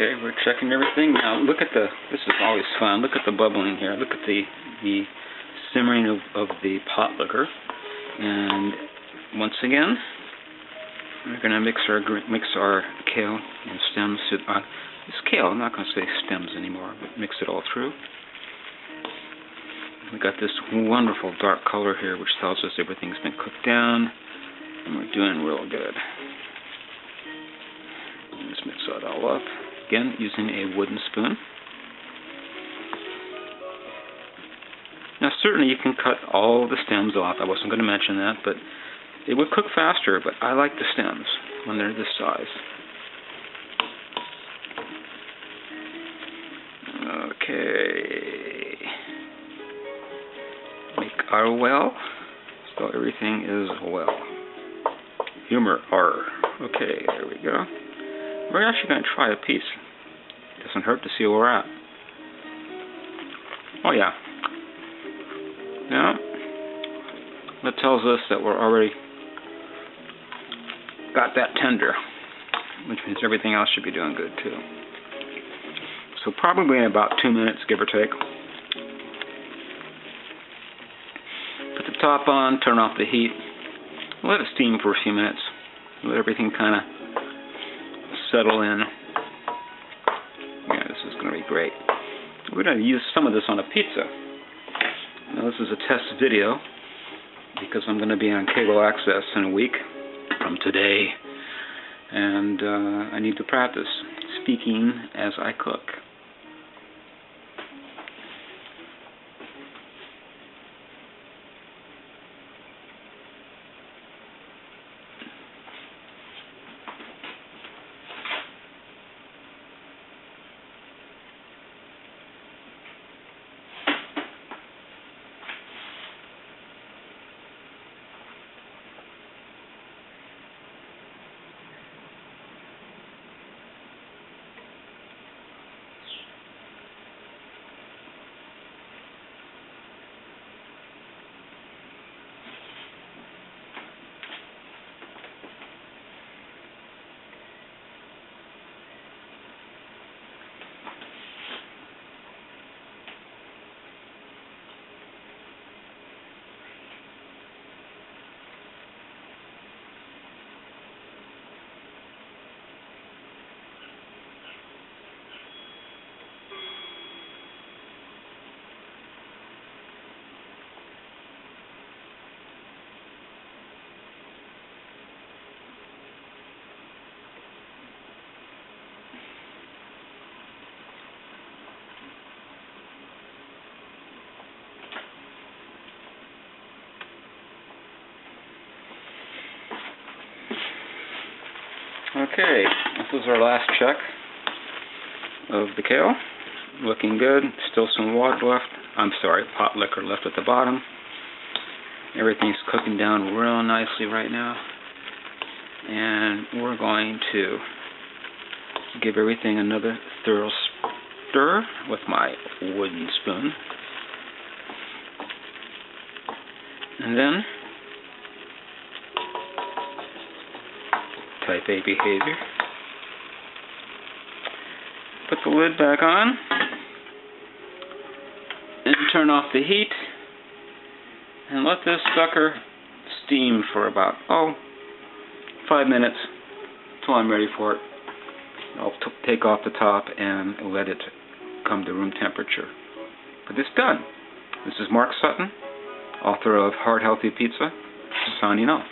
Okay, we're checking everything. Now look at this is always fun, look at the bubbling here. Look at the simmering of the pot liquor. And once again, we're going to mix our kale and stems. It's kale, I'm not going to say stems anymore, but mix it all through. We got this wonderful dark color here, which tells us everything's been cooked down, and we're doing real good. Let's mix that all up. Again, using a wooden spoon. Now, certainly you can cut all the stems off. I wasn't going to mention that, but it would cook faster. But I like the stems when they're this size. Okay. Make our well. So everything is well. Humor R. Okay, there we go. We're actually going to try a piece. Doesn't hurt to see where we're at. Oh yeah. Yeah. That tells us that we're already got that tender, which means everything else should be doing good too. So probably in about 2 minutes, give or take. Put the top on, turn off the heat, let it steam for a few minutes. Let everything kind of settle in. Yeah, this is going to be great. We're going to use some of this on a pizza. Now this is a test video because I'm going to be on cable access in a week from today, and I need to practice speaking as I cook. Okay, this is our last check of the kale. Looking good. Still some water left. I'm sorry, pot liquor left at the bottom. Everything's cooking down real nicely right now. And we're going to give everything another thorough stir with my wooden spoon. And then type A behavior. Put the lid back on and turn off the heat and let this sucker steam for about 5 minutes until I'm ready for it. I'll take off the top and let it come to room temperature. But it's done. This is Mark Sutton, author of Heart Healthy Pizza, signing off.